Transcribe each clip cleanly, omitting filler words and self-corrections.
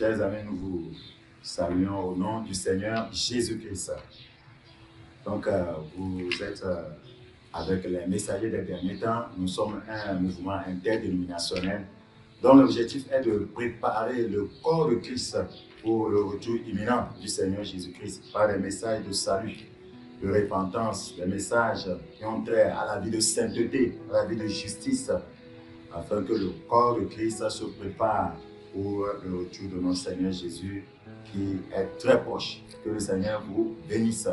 Chers amis, nous vous saluons au nom du Seigneur Jésus-Christ. Donc, vous êtes avec les messagers des derniers temps. Nous sommes un mouvement interdénominationnel dont l'objectif est de préparer le corps de Christ pour le retour imminent du Seigneur Jésus-Christ par des messages de salut, de repentance, des messages qui ont trait à la vie de sainteté, à la vie de justice, afin que le corps de Christ se prépare pour le retour de notre Seigneur Jésus qui est très proche. Que le Seigneur vous bénisse.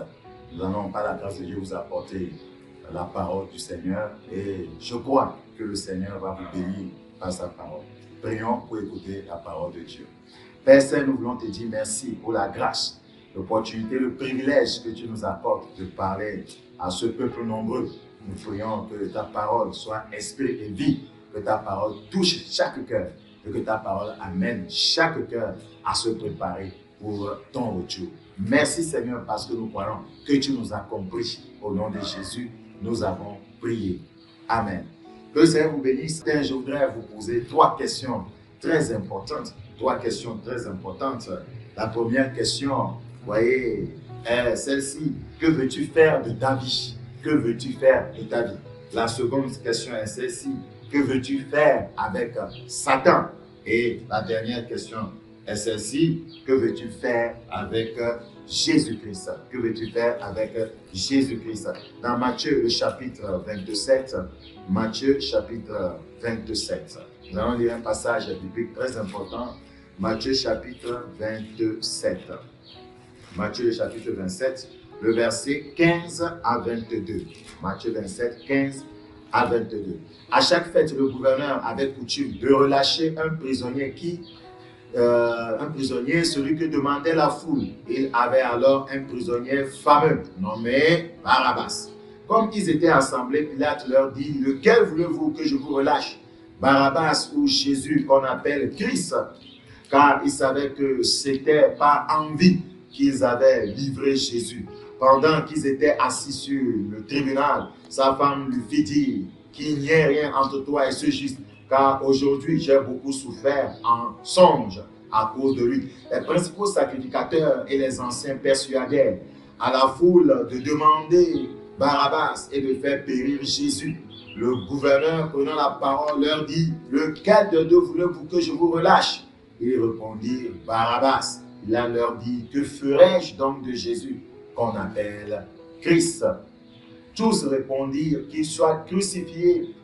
Nous allons, par la grâce de Dieu, vous apporter la parole du Seigneur et je crois que le Seigneur va vous bénir par sa parole. Prions pour écouter la parole de Dieu. Père Saint, nous voulons te dire merci pour la grâce, l'opportunité, le privilège que tu nous apportes de parler à ce peuple nombreux. Nous prions que ta parole soit esprit et vie, que ta parole touche chaque cœur et que ta parole amène chaque cœur à se préparer pour ton retour. Merci Seigneur parce que nous croyons que tu nous as compris. Au nom de Jésus, nous avons prié. Amen. Que le Seigneur vous bénisse. Je voudrais vous poser trois questions très importantes. La première question, vous voyez, est celle-ci. Que veux-tu faire de ta vie? Que veux-tu faire de ta vie? La seconde question est celle-ci. Que veux-tu faire avec Satan? Et la dernière question est celle-ci. Que veux-tu faire avec Jésus-Christ? Que veux-tu faire avec Jésus-Christ? Dans Matthieu, le chapitre 27, Matthieu, chapitre 27. Nous allons lire un passage biblique très important. Matthieu, chapitre 27. Matthieu, chapitre 27, le verset 15 à 22. Matthieu 27, 15 à 22. À chaque fête, le gouverneur avait coutume de relâcher un prisonnier celui que demandait la foule. Il avait alors un prisonnier fameux nommé Barabbas. Comme ils étaient assemblés, Pilate leur dit: lequel voulez-vous que je vous relâche, Barabbas ou Jésus qu'on appelle Christ? Car ils savaient que c'était par envie qu'ils avaient livré Jésus. Pendant qu'ils étaient assis sur le tribunal, sa femme lui fit dire qu'il n'y ait rien entre toi et ce juste, car aujourd'hui j'ai beaucoup souffert en songe à cause de lui. Les principaux sacrificateurs et les anciens persuadèrent à la foule de demander Barabbas et de faire périr Jésus. Le gouverneur, prenant la parole, leur dit: lequel de deux voulez-vous que je vous relâche? Ils répondirent: Barabbas. Il leur dit: que ferai-je donc de Jésus qu'on appelle Christ? Tous répondirent: qu'il soit crucifié.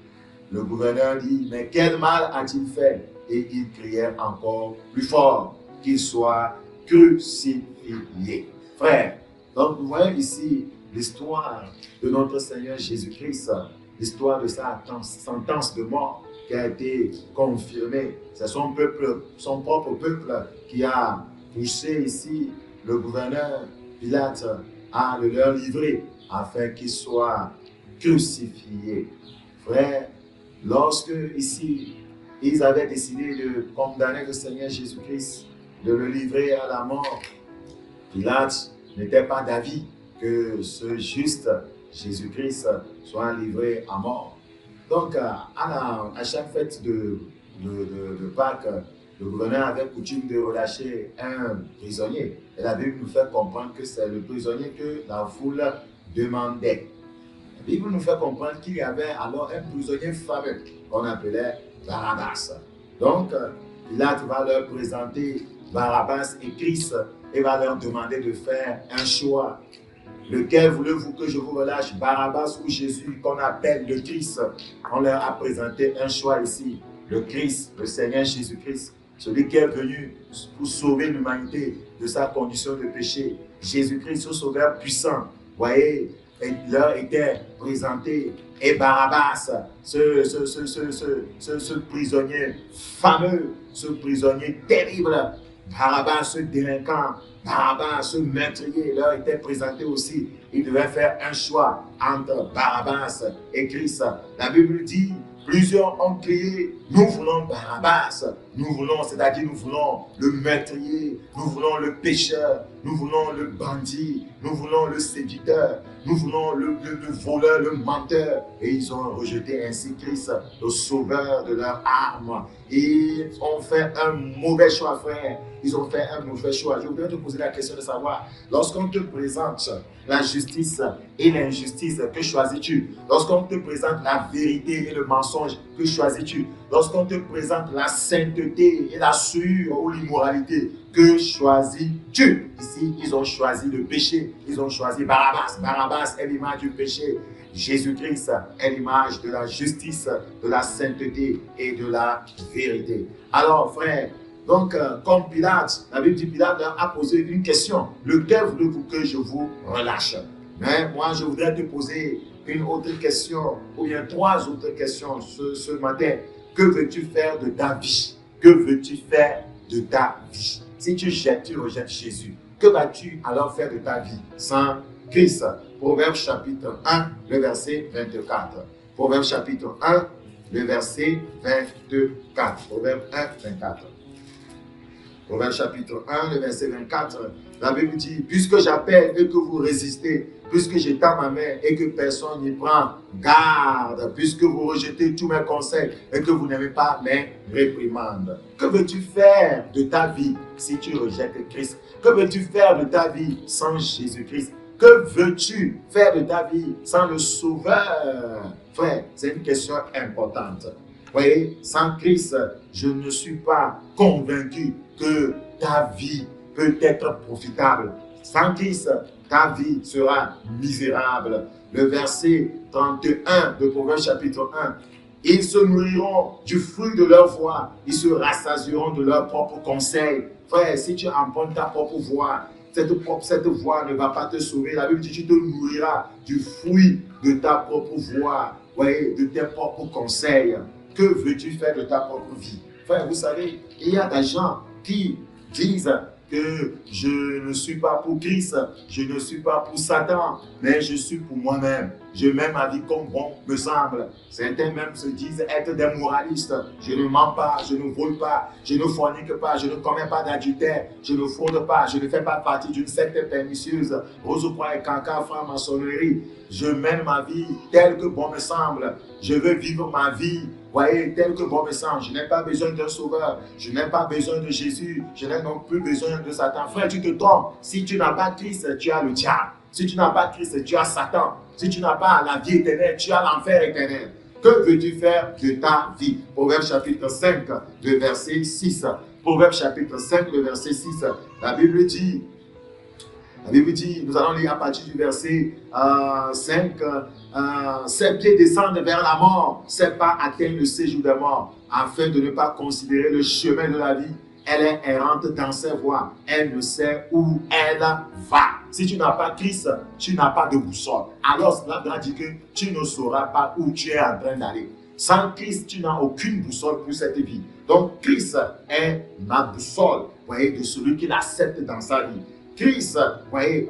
Le gouverneur dit: mais quel mal a-t-il fait? Et ils crièrent encore plus fort: qu'il soit crucifié. Frères, donc nous voyons ici l'histoire de notre Seigneur Jésus-Christ, l'histoire de sa sentence de mort qui a été confirmée. C'est son peuple, son propre peuple qui a poussé ici le gouverneur Pilate à le leur livrer afin qu'il soit crucifié. Frère, lorsque ici ils avaient décidé de condamner le Seigneur Jésus-Christ, de le livrer à la mort, Pilate n'était pas d'avis que ce juste Jésus-Christ soit livré à mort. Donc à chaque fête de Pâques, le gouverneur avait coutume de relâcher un prisonnier. Et la Bible nous fait comprendre que c'est le prisonnier que la foule demandait. La Bible nous fait comprendre qu'il y avait alors un prisonnier fameux qu'on appelait Barabbas. Donc, Pilate va leur présenter Barabbas et Christ et va leur demander de faire un choix. Lequel voulez-vous que je vous relâche, Barabbas ou Jésus qu'on appelle le Christ? On leur a présenté un choix ici. Le Christ, le Seigneur Jésus-Christ, celui qui est venu pour sauver l'humanité de sa condition de péché. Jésus-Christ, ce sauveur puissant. Voyez, il leur était présenté. Et Barabbas, ce prisonnier fameux, ce prisonnier terrible, Barabbas, ce délinquant, Barabbas, ce meurtrier, leur était présenté aussi. Il devait faire un choix entre Barabbas et Christ. La Bible dit: plusieurs ont crié: nous voulons Barabbas, nous voulons, c'est-à-dire nous voulons le meurtrier, nous voulons le pécheur, nous voulons le bandit, nous voulons le séducteur, nous voulons le voleur, le menteur. Et ils ont rejeté ainsi Christ, le sauveur de leur âme. Ils ont fait un mauvais choix, frère. Ils ont fait un mauvais choix. Je voudrais te poser la question de savoir, lorsqu'on te présente la justice et l'injustice, que choisis-tu? Lorsqu'on te présente la vérité et le mensonge, que choisis-tu? Lorsqu'on te présente la sainteté et la souillure ou l'immoralité, que choisis-tu? Ici, ils ont choisi le péché. Ils ont choisi Barabbas. Barabbas est l'image du péché. Jésus-Christ est l'image de la justice, de la sainteté et de la vérité. Alors, frère, donc, comme Pilate, la Bible dit Pilate leur a posé une question. Lequel voulez-vous que je vous relâche? Mais moi, je voudrais te poser une autre question, ou bien 3 autres questions ce matin. Que veux-tu faire de ta vie? Que veux-tu faire de ta vie? Si tu rejettes Jésus, que vas-tu alors faire de ta vie sans Christ? Proverbe chapitre 1, le verset 24. Proverbe chapitre 1, le verset 24. Proverbe 1, 24. Proverbe chapitre 1, le verset 24, la Bible dit, puisque j'appelle et que vous résistez, puisque j'étends ma main et que personne n'y prend garde, puisque vous rejetez tous mes conseils et que vous n'aimez pas mes réprimandes. Que veux-tu faire de ta vie si tu rejettes Christ? Que veux-tu faire de ta vie sans Jésus-Christ? Que veux-tu faire de ta vie sans le Sauveur? Frère, c'est une question importante. Vous voyez, sans Christ, je ne suis pas convaincu que ta vie peut être profitable. Sans Christ, ta vie sera misérable. Le verset 31 de Proverbe chapitre 1. Ils se nourriront du fruit de leur voix. Ils se rassasieront de leur propre conseil. Frère, si tu empruntes ta propre voix, cette voix ne va pas te sauver. La Bible dit que tu te nourriras du fruit de ta propre voix, ouais, de tes propres conseils. Que veux-tu faire de ta propre vie? Frère, vous savez, il y a des gens qui disent que je ne suis pas pour Christ, je ne suis pas pour Satan, mais je suis pour moi-même. Je mets ma vie comme bon me semble. Certains même se disent être des moralistes. Je ne mens pas, je ne vole pas, je ne fornique pas, je ne commets pas d'adultère, je ne fraude pas, je ne fais pas partie d'une secte pernicieuse, rose-croix et cancan, franc-maçonnerie. Je mène ma vie telle que bon me semble. Je veux vivre ma vie, voyez, tel que bon me semble. Je n'ai pas besoin d'un sauveur. Je n'ai pas besoin de Jésus. Je n'ai non plus besoin de Satan. Frère, tu te trompes. Si tu n'as pas Christ, tu as le diable. Si tu n'as pas Christ, tu as Satan. Si tu n'as pas la vie éternelle, tu as l'enfer éternel. Que veux-tu faire de ta vie? Proverbe chapitre 5, le verset 6. Proverbe chapitre 5, le verset 6. La Bible dit, nous allons lire à partir du verset 5, ses pieds descendent vers la mort, ses pas atteignent le séjour des morts, afin de ne pas considérer le chemin de la vie. Elle est errante dans ses voies, elle ne sait où elle va. Si tu n'as pas Christ, tu n'as pas de boussole. Alors cela veut dire que tu ne sauras pas où tu es en train d'aller. Sans Christ, tu n'as aucune boussole pour cette vie. Donc Christ est ma boussole, voyez, de celui qui l'accepte dans sa vie. Christ, voyez,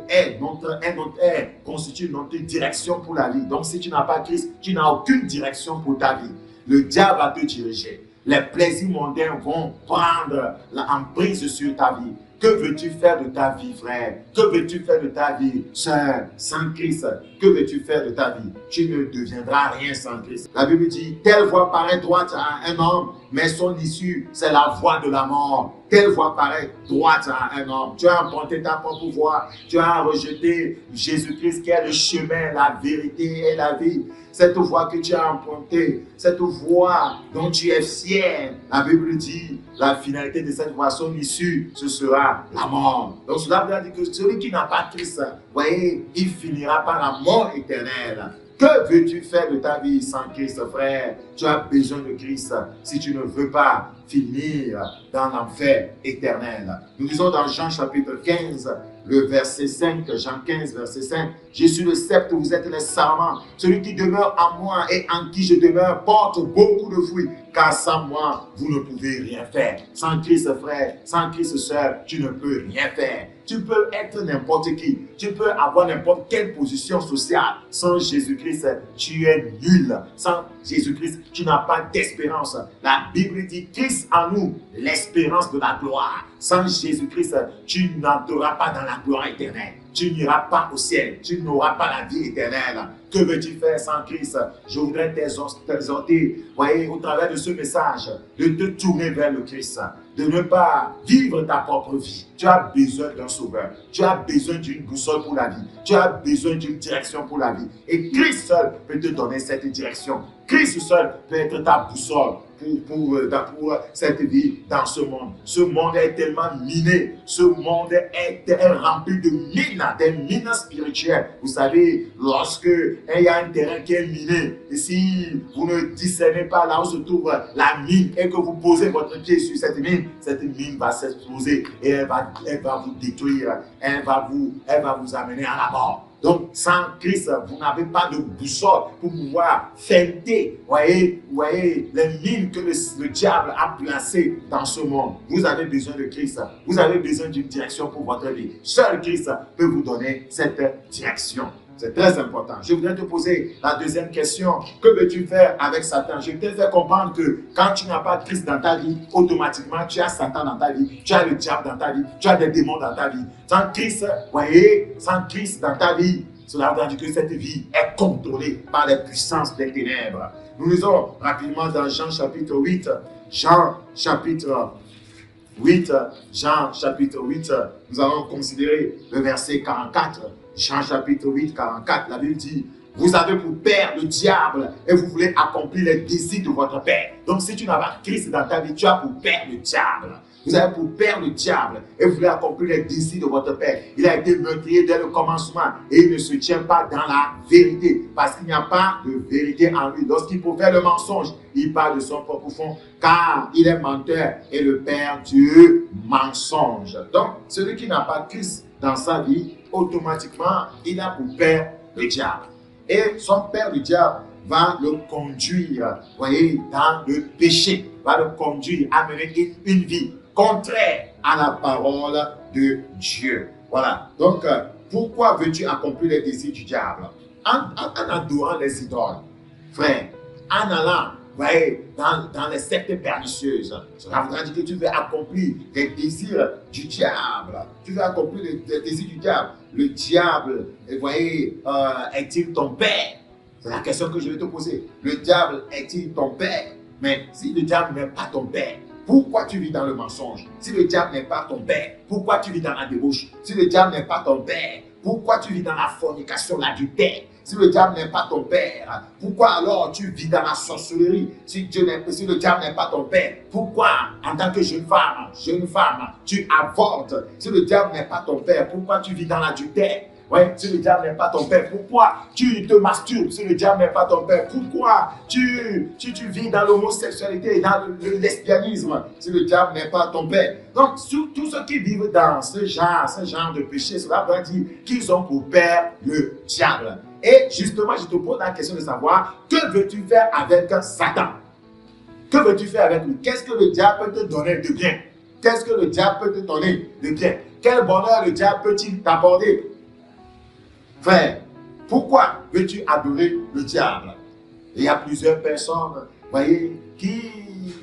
constitue notre direction pour la vie. Donc, si tu n'as pas Christ, tu n'as aucune direction pour ta vie. Le diable va te diriger. Les plaisirs mondains vont prendre l'emprise sur ta vie. Que veux-tu faire de ta vie, frère? Que veux-tu faire de ta vie, sœur, sans Christ? Que veux-tu faire de ta vie? Tu ne deviendras rien sans Christ. La Bible dit, telle voie paraît droite à un homme, mais son issue, c'est la voie de la mort. Telle voie paraît droite à un homme. Tu as emprunté ta propre voie. Tu as rejeté Jésus-Christ qui est le chemin, la vérité et la vie. Cette voie que tu as empruntée, cette voie dont tu es fier, la Bible dit, la finalité de cette voie, son issue, ce sera la mort. Donc cela veut dire que celui qui n'a pas Christ, voyez, il finira par la mort éternelle. Que veux-tu faire de ta vie sans Christ, frère? Tu as besoin de Christ si tu ne veux pas finir dans l'enfer éternel. Nous disons dans Jean chapitre 15, le verset 5, Jean 15, verset 5, « Je suis le sceptre, vous êtes les sarments. Celui qui demeure en moi et en qui je demeure porte beaucoup de fruits, car sans moi, vous ne pouvez rien faire. Sans Christ, frère, sans Christ, sœur, tu ne peux rien faire. Tu peux être n'importe qui, tu peux avoir n'importe quelle position sociale. Sans Jésus-Christ, tu es nul. Sans Jésus-Christ, tu n'as pas d'espérance. La Bible dit Christ en nous, l'espérance de la gloire. Sans Jésus-Christ, tu n'entreras pas dans la gloire éternelle. Tu n'iras pas au ciel, tu n'auras pas la vie éternelle. Que veux-tu faire sans Christ? Je voudrais t'exhorter, voyez, au travers de ce message, de te tourner vers le Christ, de ne pas vivre ta propre vie. Tu as besoin d'un sauveur, tu as besoin d'une boussole pour la vie, tu as besoin d'une direction pour la vie. Et Christ seul peut te donner cette direction. Christ seul peut être ta boussole pour cette vie dans ce monde. Ce monde est tellement miné, ce monde est rempli de mines, des mines spirituelles. Vous savez, lorsque il y a un terrain qui est miné, et si vous ne discernez pas là où se trouve la mine et que vous posez votre pied sur cette mine va s'exploser et elle va vous détruire, elle va vous amener à la mort. Donc, sans Christ, vous n'avez pas de boussole pour pouvoir feinter, voyez, les mines que le diable a placées dans ce monde. Vous avez besoin de Christ. Vous avez besoin d'une direction pour votre vie. Seul Christ peut vous donner cette direction. C'est très important. Je voudrais te poser la deuxième question. Que veux-tu faire avec Satan? Je t'ai fait comprendre que quand tu n'as pas Christ dans ta vie, automatiquement, tu as Satan dans ta vie, tu as le diable dans ta vie, tu as des démons dans ta vie. Sans Christ, voyez, sans Christ dans ta vie, cela veut dire que cette vie est contrôlée par les puissances des ténèbres. Nous lisons rapidement dans Jean chapitre 8. Jean chapitre 8, nous allons considérer le verset 44. Jean chapitre 8, 44, la Bible dit, vous avez pour père le diable et vous voulez accomplir les désirs de votre père. Donc si tu n'as pas Christ dans ta vie, tu as pour père le diable. Vous avez pour père le diable et vous voulez accomplir les désirs de votre père. Il a été meurtrier dès le commencement et il ne se tient pas dans la vérité parce qu'il n'y a pas de vérité en lui. Lorsqu'il profère le mensonge, il parle de son propre fond car il est menteur et le père du mensonge. Donc celui qui n'a pas Christ dans sa vie, automatiquement, il a pour père le diable. Et son père, le diable, va le conduire, voyez, dans le péché, va le conduire à mener une vie contraire à la parole de Dieu. Voilà. Donc, pourquoi veux-tu accomplir les désirs du diable? En adorant les idoles, frère, en allant, voyez, dans les sectes pernicieuses. Cela voudra dire que tu veux accomplir les désirs du diable. Tu veux accomplir les désirs du diable. Le diable, voyez, est-il ton père? C'est la question que je vais te poser. Le diable est-il ton père? Mais si le diable n'est pas ton père, pourquoi tu vis dans le mensonge? Si le diable n'est pas ton père, pourquoi tu vis dans la débauche? Si le diable n'est pas ton père, pourquoi tu vis dans la fornication, l'adultère? Si le diable n'est pas ton père, pourquoi alors tu vis dans la sorcellerie? Si le diable n'est pas ton père, pourquoi en tant que jeune femme, tu avortes? Si le diable n'est pas ton père, pourquoi tu vis dans l'adultère? Ouais, si le diable n'est pas ton père, pourquoi tu te masturbes? Si le diable n'est pas ton père, pourquoi tu vis dans l'homosexualité, dans le lesbianisme? Si le diable n'est pas ton père. Donc, tous ceux qui vivent dans ce genre de péché, cela veut dire qu'ils ont pour père le diable. Et justement, je te pose la question de savoir, que veux-tu faire avec Satan? Que veux-tu faire avec lui? Qu'est-ce que le diable peut te donner de bien? Qu'est-ce que le diable peut te donner de bien? Quel bonheur le diable peut-il t'apporter? Frère, pourquoi veux-tu adorer le diable? Il y a plusieurs personnes, voyez, qui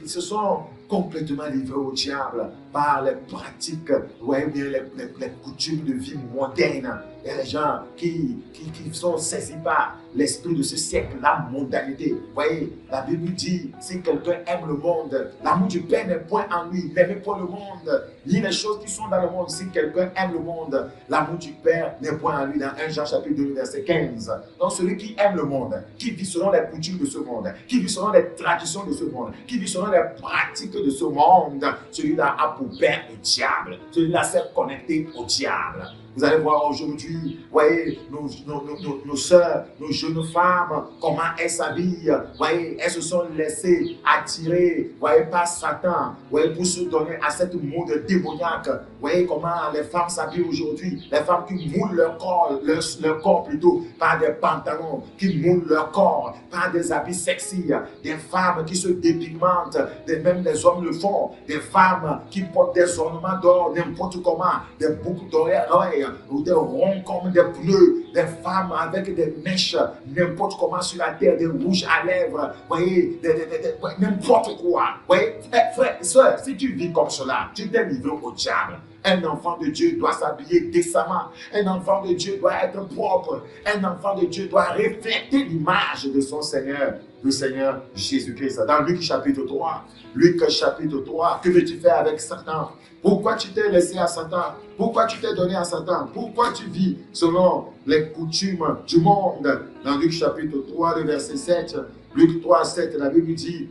se sont complètement livrées au diable par les pratiques, voyez bien, les coutumes de vie mondaine. Il y a des gens qui sont saisis par l'esprit de ce siècle, la mondanité. Vous voyez, la Bible dit, si quelqu'un aime le monde, l'amour du Père n'est point en lui. N'aimez pas le monde, ni les choses qui sont dans le monde. Si quelqu'un aime le monde, l'amour du Père n'est point en lui. Dans 1 Jean chapitre 2, verset 15. Donc celui qui aime le monde, qui vit selon les coutumes de ce monde, qui vit selon les traditions de ce monde, qui vit selon les pratiques de ce monde, celui-là a pour père le diable. Celui-là s'est connecté au diable. Vous allez voir aujourd'hui, voyez, nos sœurs, nos jeunes femmes, comment elles s'habillent. Voyez, elles se sont laissées attirer, voyez, par Satan, voyez, pour se donner à cette mode démoniaque. Voyez comment les femmes s'habillent aujourd'hui. Les femmes qui moulent leur corps plutôt par des pantalons, qui moulent leur corps par des habits sexy. Des femmes qui se dépigmentent, même les hommes le font. Des femmes qui portent des ornements d'or n'importe comment, des boucles d'oreilles ou des ronds comme des pneus. Des femmes avec des mèches n'importe comment sur la terre, des rouges à lèvres, voyez, n'importe quoi. Voyez, frère, soeur, si tu vis comme cela, tu t'es livré au diable. Un enfant de Dieu doit s'habiller décemment. Un enfant de Dieu doit être propre. Un enfant de Dieu doit refléter l'image de son Seigneur, le Seigneur Jésus-Christ. Dans Luc chapitre 3, Luc chapitre 3, que veux-tu faire avec Satan? Pourquoi tu t'es laissé à Satan? Pourquoi tu t'es donné à Satan? Pourquoi tu vis selon les coutumes du monde? Dans Luc chapitre 3, le verset 7, Luc 3, 7, la Bible dit,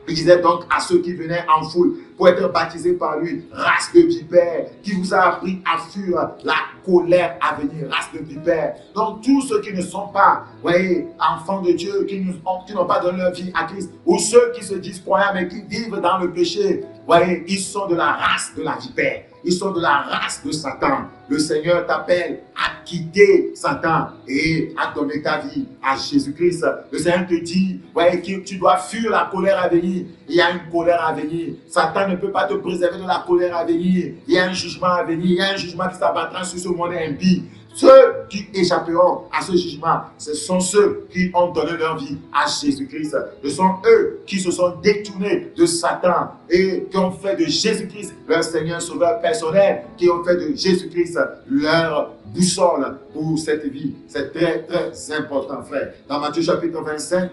il disait donc à ceux qui venaient en foule pour être baptisés par lui, race de vipères, qui vous a appris à fuir la colère à venir, race de vipères. Donc tous ceux qui ne sont pas, voyez, enfants de Dieu, qui n'ont pas donné leur vie à Christ, ou ceux qui se disent croyants mais qui vivent dans le péché, voyez, ils sont de la race de la vipère. Ils sont de la race de Satan. Le Seigneur t'appelle à quitter Satan et à donner ta vie à Jésus-Christ. Le Seigneur te dit, voyez, que tu dois fuir la colère à venir. Il y a une colère à venir. Satan ne peut pas te préserver de la colère à venir. Il y a un jugement à venir. Il y a un jugement qui s'abattra sur ce monde impie. Ceux qui échapperont à ce jugement, ce sont ceux qui ont donné leur vie à Jésus-Christ. Ce sont eux qui se sont détournés de Satan et qui ont fait de Jésus-Christ leur Seigneur Sauveur personnel, qui ont fait de Jésus-Christ leur boussole pour cette vie. C'est très, très important, frère. Dans Matthieu chapitre 25,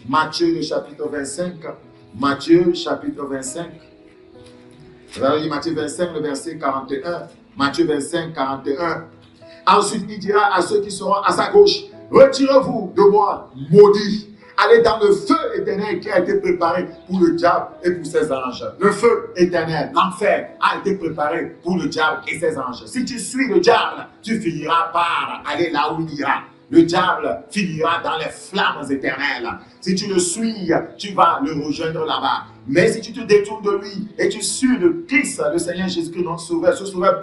Matthieu chapitre 25, Matthieu chapitre 25, Matthieu 25, le verset 41, Matthieu 25, 41. Ensuite, il dira à ceux qui seront à sa gauche, retirez-vous de moi, maudits. Allez dans le feu éternel qui a été préparé pour le diable et pour ses anges. Le feu éternel, l'enfer, a été préparé pour le diable et ses anges. Si tu suis le diable, tu finiras par aller là où il ira. Le diable finira dans les flammes éternelles. Si tu le suis, tu vas le rejoindre là-bas. Mais si tu te détournes de lui et tu suis le Christ, le Seigneur Jésus-Christ, notre sauveur, ce sauveur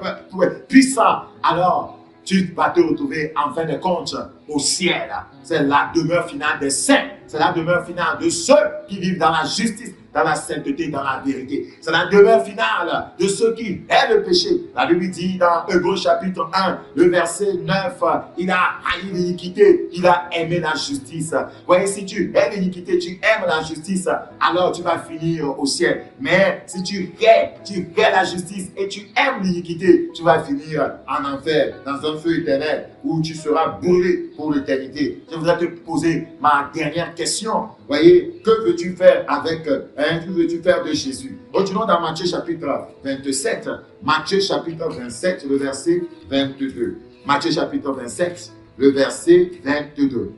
puissant, alors tu vas te retrouver en fin de compte au ciel. C'est la demeure finale des saints. C'est la demeure finale de ceux qui vivent dans la justice, dans la sainteté, dans la vérité. C'est la demeure finale de ceux qui aiment le péché. La Bible dit dans Hébreux chapitre 1, le verset 9, il a haï l'iniquité, il a aimé la justice. Voyez, si tu aimes l'iniquité, tu aimes la justice, alors tu vas finir au ciel. Mais si tu hais la justice et tu aimes l'iniquité, tu vas finir en enfer, dans un feu éternel, où tu seras brûlé pour l'éternité. Je voudrais te poser ma dernière question. Voyez, que veux-tu faire avec, que veux-tu faire de Jésus? Continuons dans Matthieu chapitre 27, Matthieu chapitre 27, le verset 22. Matthieu chapitre 27, le verset 22.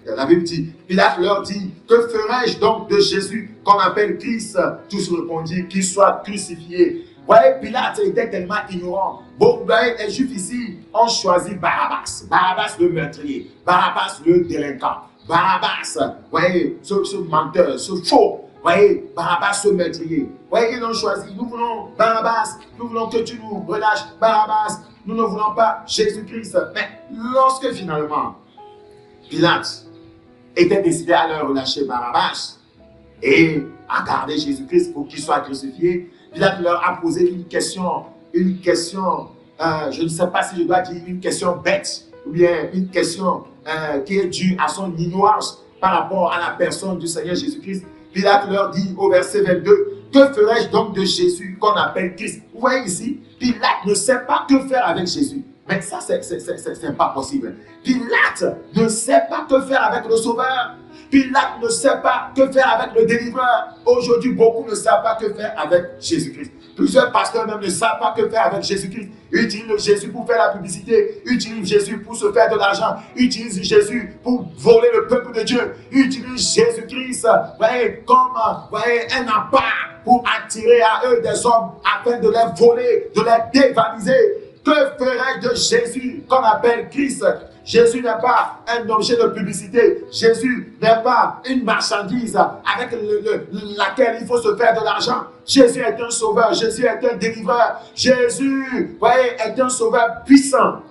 La Bible dit, Pilate leur dit, que ferai-je donc de Jésus qu'on appelle Christ? Tous répondirent, qu'il soit crucifié. Voyez, Pilate était tellement ignorant. Bon, les Juifs ici ont choisi Barabbas. Barabbas le meurtrier. Barabbas le délinquant. Barabbas, voyez, ce menteur, ce faux. Voyez, Barabbas ce meurtrier. Voyez, ils l'ont choisi. Nous voulons Barabbas. Nous voulons que tu nous relâches Barabbas. Nous ne voulons pas Jésus-Christ. Mais lorsque finalement, Pilate était décidé à leur relâcher Barabbas et à garder Jésus-Christ pour qu'il soit crucifié, Pilate leur a posé une question, je ne sais pas si je dois dire une question bête, ou bien une question qui est due à son ignorance par rapport à la personne du Seigneur Jésus-Christ. Pilate leur dit au verset 22, que ferai-je donc de Jésus qu'on appelle Christ? Vous voyez ici, Pilate ne sait pas que faire avec Jésus. Mais ça, c'est pas possible. Pilate ne sait pas que faire avec le Sauveur. Pilate ne sait pas que faire avec le délivreur. Aujourd'hui, beaucoup ne savent pas que faire avec Jésus-Christ. Plusieurs pasteurs même ne savent pas que faire avec Jésus-Christ. Ils utilisent Jésus pour faire la publicité. Ils utilisent Jésus pour se faire de l'argent. Ils utilisent Jésus pour voler le peuple de Dieu. Ils utilisent Jésus-Christ comme un appât pour attirer à eux des hommes afin de les voler, de les dévaliser. Que ferai-je de Jésus qu'on appelle Christ. Jésus n'est pas un objet de publicité. Jésus n'est pas une marchandise avec laquelle il faut se faire de l'argent. Jésus est un sauveur. Jésus est un délivreur. Jésus, voyez, est un sauveur puissant.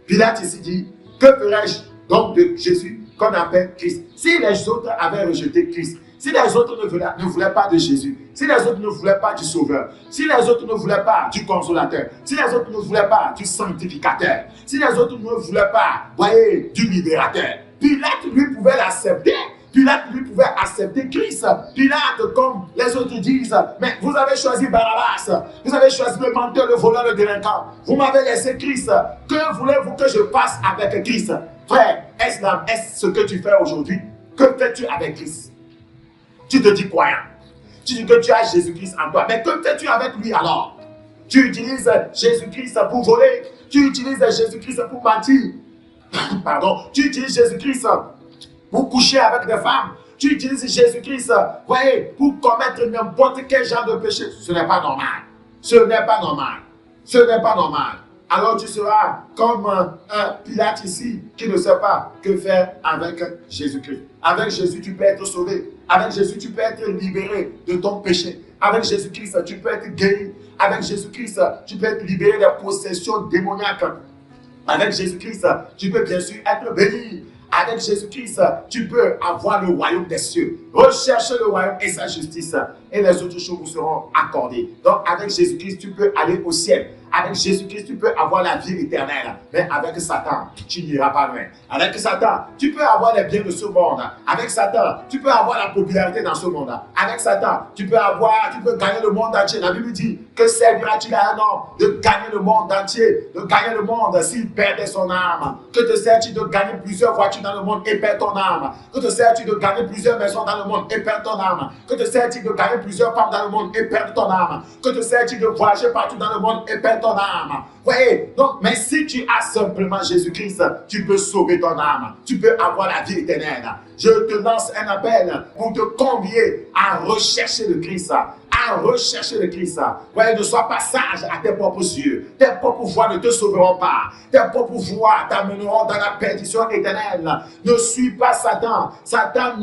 Pilate ici dit, que ferais-je donc de Jésus qu'on appelle Christ? Si les autres avaient rejeté Christ, si les autres ne voulaient pas de Jésus, si les autres ne voulaient pas du Sauveur, si les autres ne voulaient pas du Consolateur, si les autres ne voulaient pas du Sanctificateur, si les autres ne voulaient pas, voyez, du Libérateur, Pilate lui pouvait l'accepter. Pilate lui pouvait accepter Christ. Pilate, comme les autres disent, mais vous avez choisi Barabbas, vous avez choisi le menteur, le voleur, le délinquant, vous m'avez laissé Christ. Que voulez-vous que je fasse avec Christ? Frère, est-ce ce que tu fais aujourd'hui? Que fais-tu avec Christ? Tu te dis croyant. Tu dis que tu as Jésus-Christ en toi. Mais que fais-tu avec lui alors? Tu utilises Jésus-Christ pour voler. Tu utilises Jésus-Christ pour mentir. Pardon. Tu utilises Jésus-Christ pour coucher avec des femmes. Tu utilises Jésus-Christ, voyez, pour commettre n'importe quel genre de péché. Ce n'est pas normal. Ce n'est pas normal. Ce n'est pas normal. Alors tu seras comme un Pilate ici qui ne sait pas que faire avec Jésus-Christ. Avec Jésus, tu peux être sauvé. Avec Jésus, tu peux être libéré de ton péché. Avec Jésus-Christ, tu peux être guéri. Avec Jésus-Christ, tu peux être libéré des possessions démoniaques. Avec Jésus-Christ, tu peux bien sûr être béni. Avec Jésus-Christ, tu peux avoir le royaume des cieux. Recherche le royaume et sa justice, et les autres choses vous seront accordées. Donc, avec Jésus-Christ, tu peux aller au ciel. Avec Jésus-Christ, tu peux avoir la vie éternelle. Mais avec Satan, tu n'iras pas loin. Avec Satan, tu peux avoir les biens de ce monde. Avec Satan, tu peux avoir la popularité dans ce monde. Avec Satan, tu peux gagner le monde entier. La Bible dit que servira-t-il à un homme de gagner le monde entier, de gagner le monde s'il perdait son âme? Que te sert-il de gagner plusieurs voitures dans le monde et perdre ton âme? Que te sert-il de gagner plusieurs maisons dans le monde et perdre ton âme? Que te sert-il de gagner plusieurs femmes dans le monde et perdre ton âme? Que te sert-il de voyager partout dans le monde et perdre ton âme? Voyez, donc, mais si tu as simplement Jésus-Christ, tu peux sauver ton âme. Tu peux avoir la vie éternelle. Je te lance un appel pour te convier à rechercher le Christ. À rechercher le Christ. Voyez, ne sois pas sage à tes propres yeux. Tes propres voies ne te sauveront pas. Tes propres voies t'amèneront dans la perdition éternelle. Ne suis pas Satan. Satan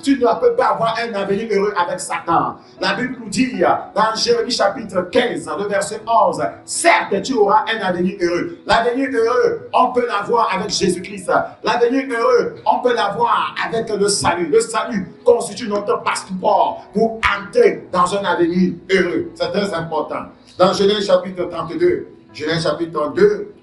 tu ne peux pas avoir un avenir heureux avec Satan. La Bible nous dit dans Jérémie chapitre 15, le verset 11, certes tu auras un avenir heureux. L'avenir heureux, on peut l'avoir avec Jésus-Christ. L'avenir heureux, on peut l'avoir avec le salut. Le salut constitue notre passeport pour entrer dans un avenir heureux. C'est très important. Dans Genèse chapitre 32, Genèse chapitre 32,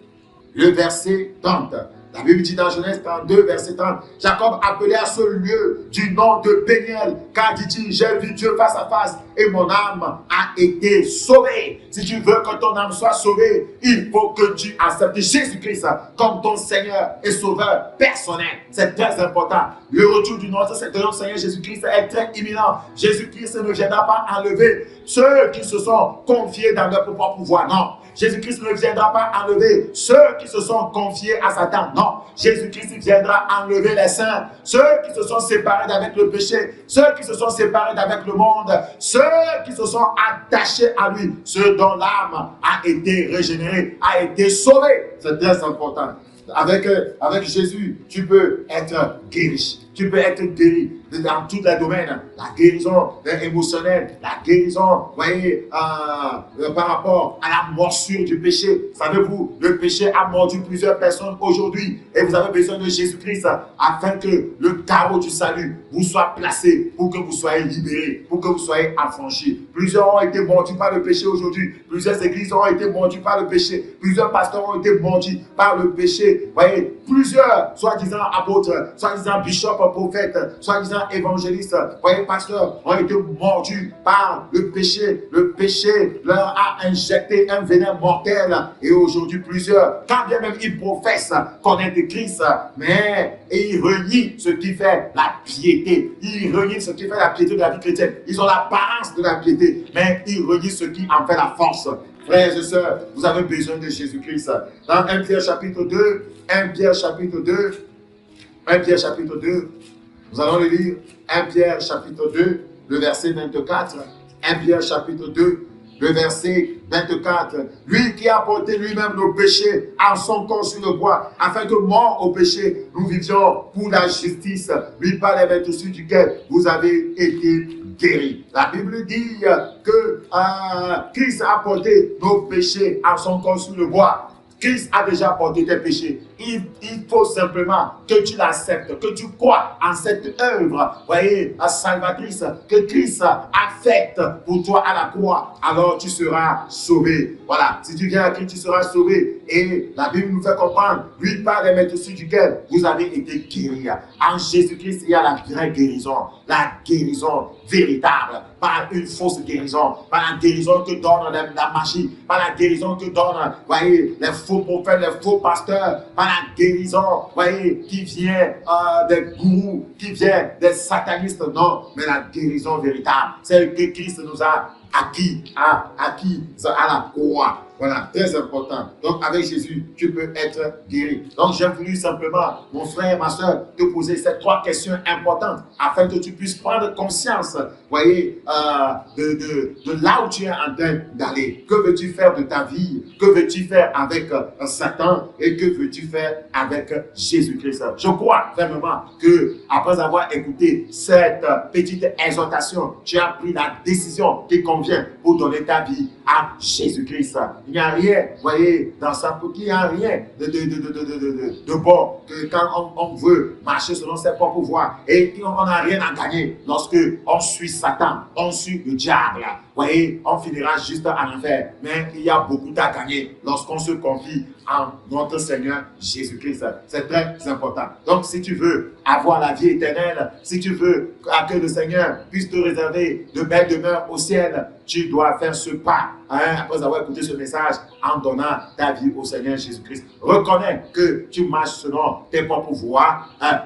le verset 30. La Bible dit dans Genèse 32, verset 30, Jacob appelait à ce lieu du nom de Péniel, car dit-il, j'ai vu Dieu face à face et mon âme a été sauvée. Si tu veux que ton âme soit sauvée, il faut que tu acceptes Jésus-Christ comme ton Seigneur et Sauveur personnel. C'est très important. Le retour du notre Seigneur Jésus-Christ est très imminent. Jésus-Christ ne viendra pas enlever ceux qui se sont confiés dans leur propre pouvoir. Non. Jésus-Christ ne viendra pas enlever ceux qui se sont confiés à Satan. Non, Jésus-Christ viendra enlever les saints, ceux qui se sont séparés d'avec le péché, ceux qui se sont séparés d'avec le monde, ceux qui se sont attachés à lui, ceux dont l'âme a été régénérée, a été sauvée. C'est très important. Avec Jésus, tu peux être guéri. Tu peux être guéri dans tous les domaines. La guérison émotionnelle, la guérison, voyez, par rapport à la morsure du péché. Savez-vous, le péché a mordu plusieurs personnes aujourd'hui et vous avez besoin de Jésus-Christ afin que le carreau du salut vous soit placé pour que vous soyez libérés, pour que vous soyez affranchis. Plusieurs ont été mordus par le péché aujourd'hui. Plusieurs églises ont été mordues par le péché. Plusieurs pasteurs ont été mordus par le péché. Voyez, plusieurs, soi-disant apôtres, soi-disant bishops, prophètes, soi-disant évangélistes, voyez, pasteurs, ont été mordus par le péché. Le péché leur a injecté un venin mortel. Et aujourd'hui, plusieurs, quand bien même ils professent connaître Christ, mais ils renient ce qui fait la piété. Ils renient ce qui fait la piété de la vie chrétienne. Ils ont l'apparence de la piété, mais ils renient ce qui en fait la force. Frères et sœurs, vous avez besoin de Jésus-Christ. Dans 1 Pierre chapitre 2, 1 Pierre chapitre 2, 1 Pierre chapitre 2, nous allons le lire. 1 Pierre chapitre 2, le verset 24. 1 Pierre chapitre 2, Le verset 24, lui qui a porté lui-même nos péchés en son corps sur le bois, afin que mort au péché, nous vivions pour la justice. Lui par les vertus duquel vous avez été guéris. La Bible dit que Christ a porté nos péchés en son corps sur le bois. Christ a déjà porté tes péchés. Il faut simplement que tu l'acceptes, que tu crois en cette œuvre, voyez, salvatrice, que Christ a faite pour toi à la croix. Alors tu seras sauvé. Voilà, si tu viens à Christ, tu seras sauvé. Et la Bible nous fait comprendre, lui par les maîtres dessus duquel vous avez été guéris. En Jésus-Christ, il y a la vraie la guérison véritable, par une fausse guérison, par la guérison que donne la magie, par la guérison que donne, voyez, les faux prophètes, les faux pasteurs, par la guérison, voyez, qui vient des gourous, qui vient des satanistes, non, mais la guérison véritable, celle que Christ nous a acquis à la croix. Voilà, très important. Donc, avec Jésus, tu peux être guéri. Donc, j'ai voulu simplement, mon frère, ma soeur, te poser ces 3 questions importantes afin que tu puisses prendre conscience, voyez, de là où tu es en train d'aller. Que veux-tu faire de ta vie? Que veux-tu faire avec Satan? Et que veux-tu faire avec Jésus-Christ? Je crois vraiment que après avoir écouté cette petite exhortation, tu as pris la décision qui convient pour donner ta vie à Jésus-Christ. Il n'y a rien, voyez, dans sa il n'y a rien de bon que quand on veut marcher selon ses propres voies et on n'a rien à gagner lorsque on suit Satan, on suit le diable. Voyez, on finira juste en enfer. Mais il y a beaucoup à gagner lorsqu'on se confie en notre Seigneur Jésus-Christ. C'est très important. Donc, si tu veux avoir la vie éternelle, si tu veux que le Seigneur puisse te réserver de belles demeures au ciel, tu dois faire ce pas, après avoir écouté ce message, en donnant ta vie au Seigneur Jésus-Christ. Reconnais que tu marches selon tes propres voies.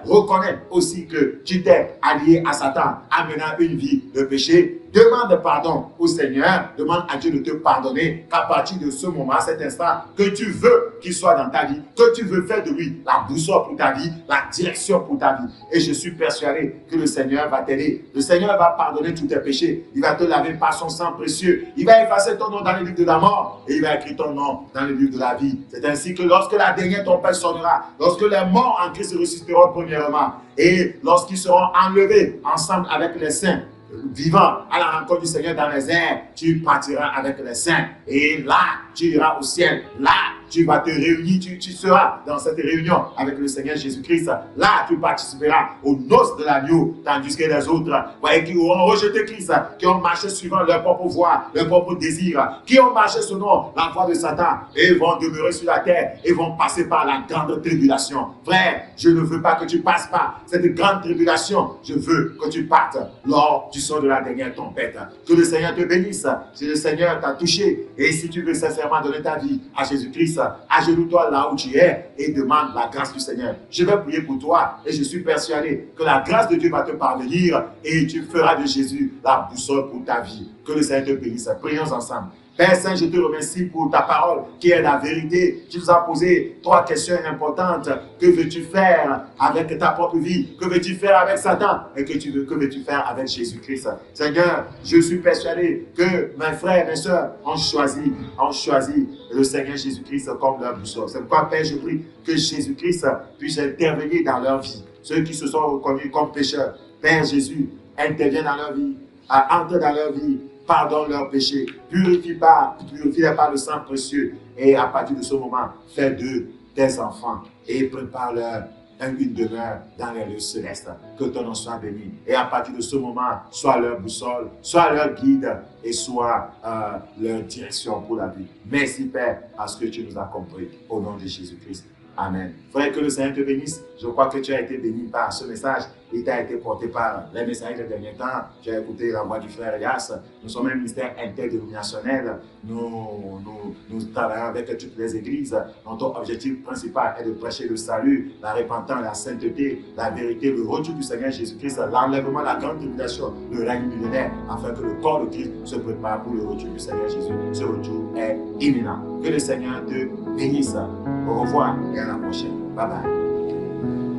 Reconnais aussi que tu t'es allié à Satan, amenant une vie de péché. Demande pardon au Seigneur, demande à Dieu de te pardonner, qu'à partir de ce moment, à cet instant, que tu veux qu'il soit dans ta vie, que tu veux faire de lui la boussole pour ta vie, la direction pour ta vie. Et je suis persuadé que le Seigneur va t'aider. Le Seigneur va pardonner tous tes péchés. Il va te laver par son sang précieux. Il va effacer ton nom dans le livre de la mort et il va écrire ton nom dans le livre de la vie. C'est ainsi que lorsque la dernière tempête sonnera, lorsque les morts en Christ ressusciteront premièrement et lorsqu'ils seront enlevés ensemble avec les saints, vivant à la rencontre du Seigneur dans les airs, tu partiras avec les saints. Et là, tu iras au ciel. Là, tu vas te réunir, tu seras dans cette réunion avec le Seigneur Jésus-Christ. Là, tu participeras aux noces de l'agneau, tandis que les autres, voyez, qui auront rejeté Christ, qui ont marché suivant leur propre voie, leur propre désir, qui ont marché selon la voie de Satan, et vont demeurer sur la terre, et vont passer par la grande tribulation. Frère, je ne veux pas que tu passes par cette grande tribulation. Je veux que tu partes lors du son de la dernière tempête. Que le Seigneur te bénisse. Si le Seigneur t'a touché, et si tu veux sincèrement donner ta vie à Jésus-Christ, agenouille-toi là où tu es et demande la grâce du Seigneur. Je vais prier pour toi et je suis persuadé que la grâce de Dieu va te parvenir et tu feras de Jésus la boussole pour ta vie. Que le Seigneur te bénisse. Prions ensemble. Père Saint, je te remercie pour ta parole qui est la vérité. Tu nous as posé 3 questions importantes. Que veux-tu faire avec ta propre vie? Que veux-tu faire avec Satan? Et que veux-tu faire avec Jésus-Christ? Seigneur, je suis persuadé que mes frères et mes soeurs ont choisi le Seigneur Jésus-Christ comme leur boussole. C'est pourquoi, Père, je prie que Jésus-Christ puisse intervenir dans leur vie. Ceux qui se sont reconnus comme pécheurs, Père Jésus, interviens dans leur vie, entre dans leur vie, pardonne leurs péchés, purifie par le sang précieux et à partir de ce moment, fais d'eux tes enfants et prépare-leur une demeure dans les lieux célestes. Que ton nom soit béni. Et à partir de ce moment, sois leur boussole, sois leur guide et sois leur direction pour la vie. Merci Père parce que tu nous as compris. Au nom de Jésus-Christ. Amen. Frère, que le Seigneur te bénisse. Je crois que tu as été béni par ce message. Il t'a été porté par les messages des derniers temps. Tu as écouté la voix du frère Elias. Nous sommes un ministère interdénominationnel. Nous travaillons avec toutes les églises. Notre objectif principal est de prêcher le salut, la repentance, la sainteté, la vérité, le retour du Seigneur Jésus-Christ, l'enlèvement, la grande tribulation, le règne millénaire, afin que le corps de Christ se prépare pour le retour du Seigneur Jésus. Ce retour est imminent. Que le Seigneur te bénisse. Au revoir et à la prochaine. Bye bye.